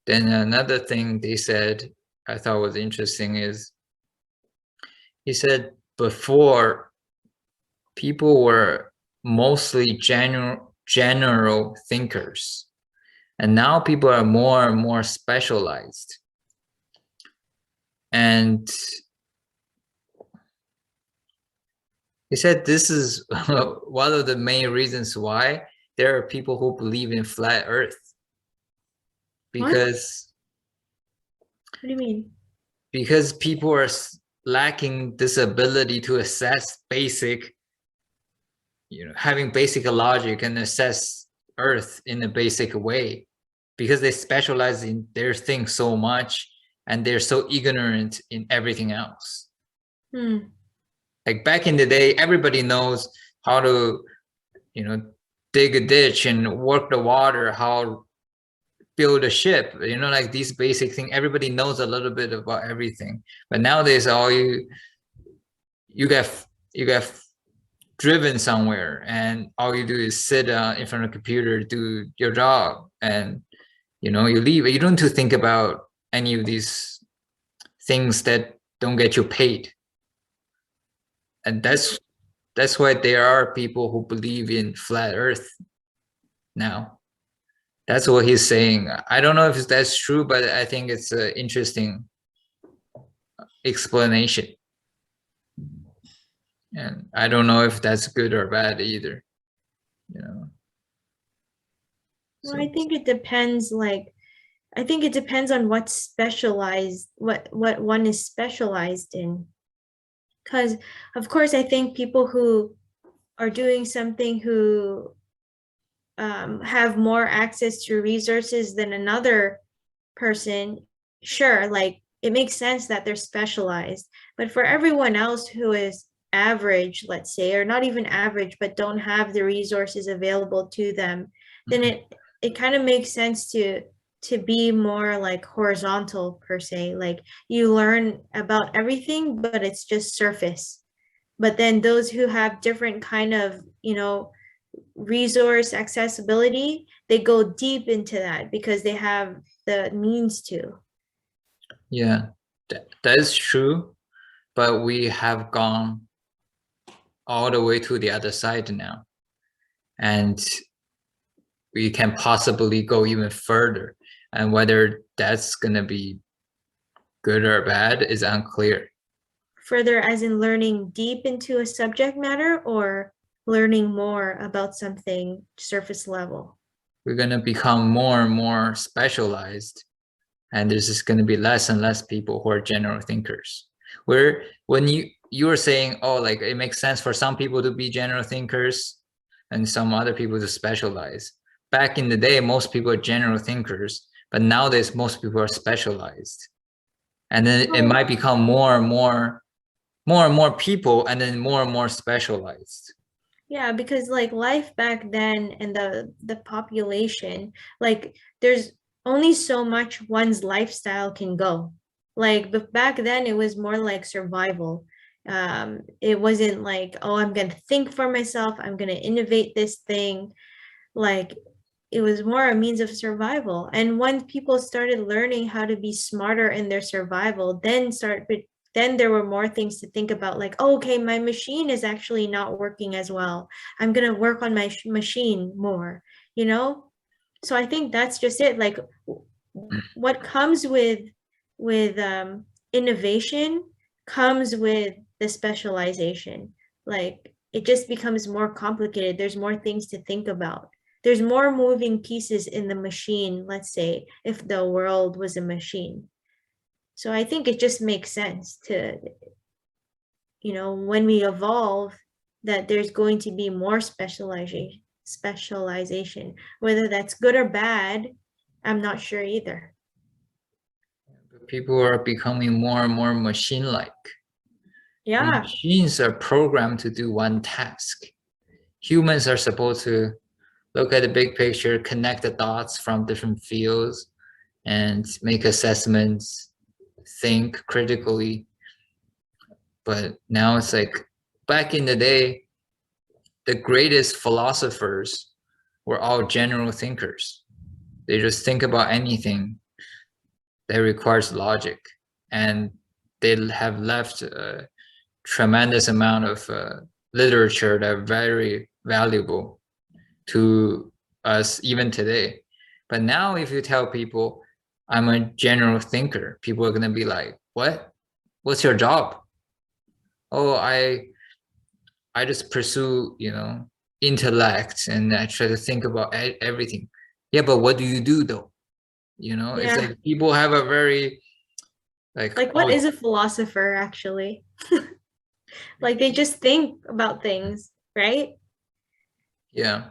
Then another thing they said I thought was interesting is he said before people were mostly general thinkers, and now people are more and more specialized. And he said this is one of the main reasons why there are people who believe in flat Earth. Because what do you mean? Because people are lacking this ability to assess basic, having basic logic and assess Earth in a basic way, because they specialize in their thing so much and they're so ignorant in everything else. Like back in the day, everybody knows how to, dig a ditch and work the water, how build a ship, like these basic things. Everybody knows a little bit about everything. But nowadays, all you get driven somewhere, and all you do is sit in front of a computer, do your job, and you leave. You don't have to think about any of these things that don't get you paid. And that's why there are people who believe in flat Earth now. That's what he's saying. I don't know if that's true, but I think it's an interesting explanation. And I don't know if that's good or bad either. Well, I think it depends. I think it depends on what one is specialized in. Because, of course, I think people who are doing something who have more access to resources than another person, sure, like it makes sense that they're specialized. But for everyone else who is average, let's say, or not even average, but don't have the resources available to them, then it kind of makes sense to be more like horizontal per se. Like you learn about everything, but it's just surface. But then those who have different kind of, resource accessibility, they go deep into that because they have the means to. Yeah, that is true. But we have gone all the way to the other side now. And we can possibly go even further. And whether that's going to be good or bad is unclear. Further as in learning deep into a subject matter, or learning more about something surface level? We're going to become more and more specialized. And there's just going to be less and less people who are general thinkers. Where when you were saying, oh, like it makes sense for some people to be general thinkers and some other people to specialize. Back in the day, most people are general thinkers, but nowadays most people are specialized. And then it might become more and more people, and then more specialized. Yeah, because like life back then and the population, like there's only so much one's lifestyle can go. Like but back then it was more like survival. It wasn't like, oh, I'm gonna think for myself, I'm gonna innovate this thing. Like it was more a means of survival. And when people started learning how to be smarter in their survival, then there were more things to think about, like, oh, okay, my machine is actually not working as well. I'm going to work on my machine more, So I think that's just it. Like what comes with innovation comes with the specialization. Like it just becomes more complicated. There's more things to think about. There's more moving pieces in the machine, let's say, if the world was a machine. So I think it just makes sense to, when we evolve, that there's going to be more specialization. Whether that's good or bad, I'm not sure either. People are becoming more and more machine-like. Yeah. Machines are programmed to do one task. Humans are supposed to look at the big picture, connect the dots from different fields, and make assessments, think critically. But now it's like back in the day, the greatest philosophers were all general thinkers. They just think about anything. that requires logic, and they have left a tremendous amount of literature that are very valuable to us even today. But now if you tell people I'm a general thinker, people are going to be like, what? What's your job? Oh, I just pursue, intellect, and I try to think about everything. Yeah, but what do you do though? It's Yeah. like people have a very like, Like, what oh is a philosopher actually? Like, they just think about things, right? yeah,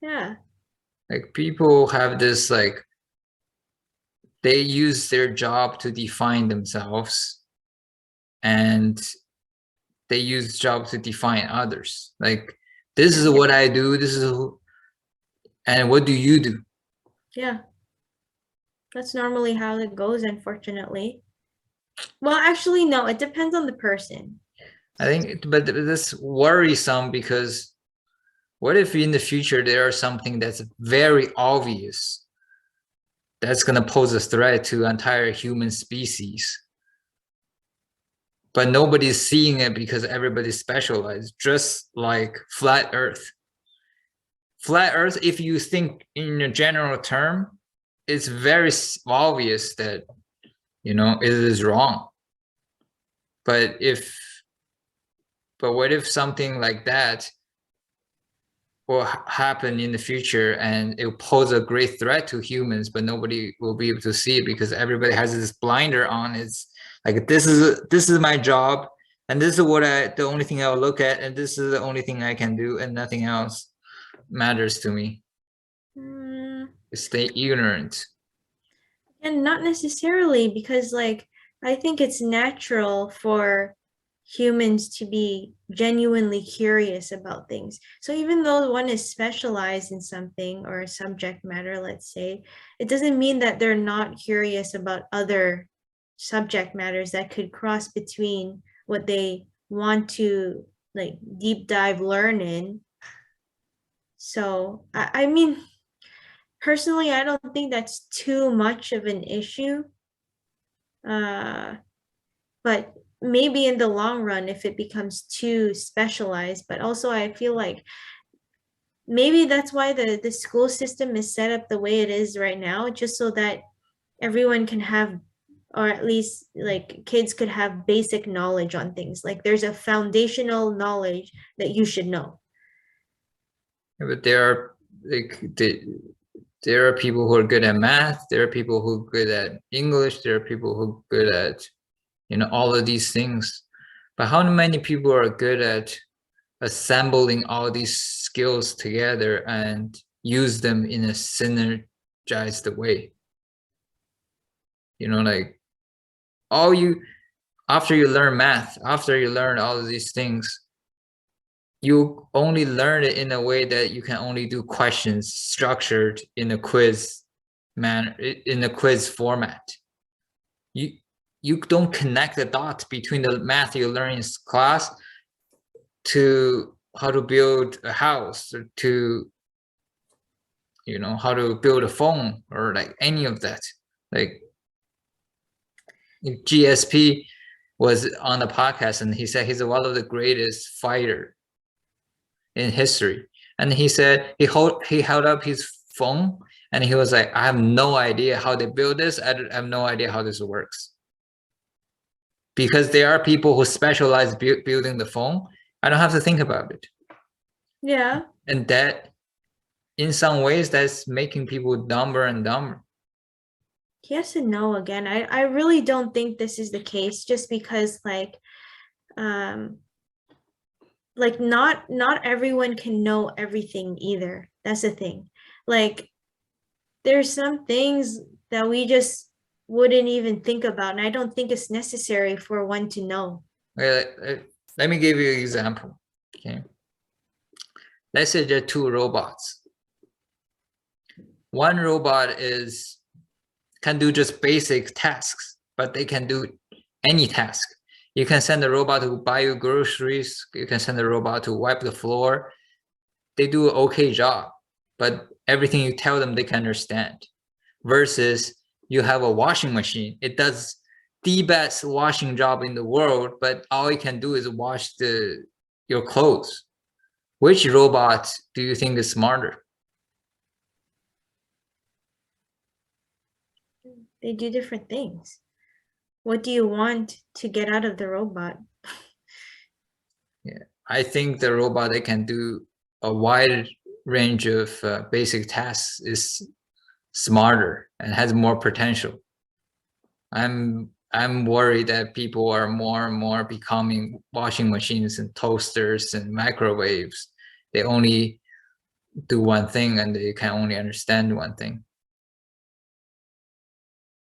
Yeah. like people have this like they use their job to define themselves, and they use job to define others. Like, this is Yeah. what I do, this is and what do you do? Yeah. That's normally how it goes, unfortunately. Well, actually, no, it depends on the person. I think, but this worrisome because what if in the future there are something that's very obvious that's going to pose a threat to entire human species, but nobody's seeing it because everybody's specialized, just like flat earth. Flat earth, if you think in a general term, it's very obvious that it is wrong. But what if something like that will happen in the future, and it will pose a great threat to humans, but nobody will be able to see it because everybody has this blinder on. It's like, this is my job, and this is the only thing I'll look at, and this is the only thing I can do, and nothing else matters to me. Mm, Stay ignorant. and not necessarily, because like I think it's natural for humans to be genuinely curious about things. So even though one is specialized in something or a subject matter, let's say, it doesn't mean that they're not curious about other subject matters that could cross between what they want to like deep dive learn in. So I mean, personally, I don't think that's too much of an issue. Uh, but maybe in the long run, if it becomes too specialized, but also I feel like maybe that's why the school system is set up the way it is right now, just so that everyone can have, or at least like kids could have basic knowledge on things. Like there's a foundational knowledge that you should know. But there are people who are good at math, there are people who are good at English, there are people who are good at all of these things. But how many people are good at assembling all these skills together and use them in a synergized way? Like, all you after you learn math, after you learn all of these things, you only learn it in a way that you can only do questions structured in a quiz manner, in a quiz format. You don't connect the dots between the math you learn in class to how to build a house, or to how to build a phone, or like any of that. Like, GSP was on the podcast, and he said he's one of the greatest fighter in history. And he said he held up his phone, and he was like, I have no idea how they build this. I have no idea how this works. Because there are people who specialize building the phone. I don't have to think about it. Yeah. And that, in some ways, that's making people dumber and dumber. Yes and no again. I really don't think this is the case, just because um not everyone can know everything either. That's the thing. Like there's some things that we just wouldn't even think about, and I don't think it's necessary for one to know. Let me give you an example. Okay. Let's say there are two robots. One robot can do just basic tasks, but they can do any task. You can send a robot to buy you groceries. You can send a robot to wipe the floor. They do an okay job, but everything you tell them, they can understand. Versus you have a washing machine. It does the best washing job in the world, but all it can do is wash your clothes. Which robot do you think is smarter? They do different things. What do you want to get out of the robot? Yeah, I think the robot that can do a wide range of basic tasks is smarter and has more potential. I'm worried that people are more and more becoming washing machines and toasters and microwaves. They only do one thing and they can only understand one thing.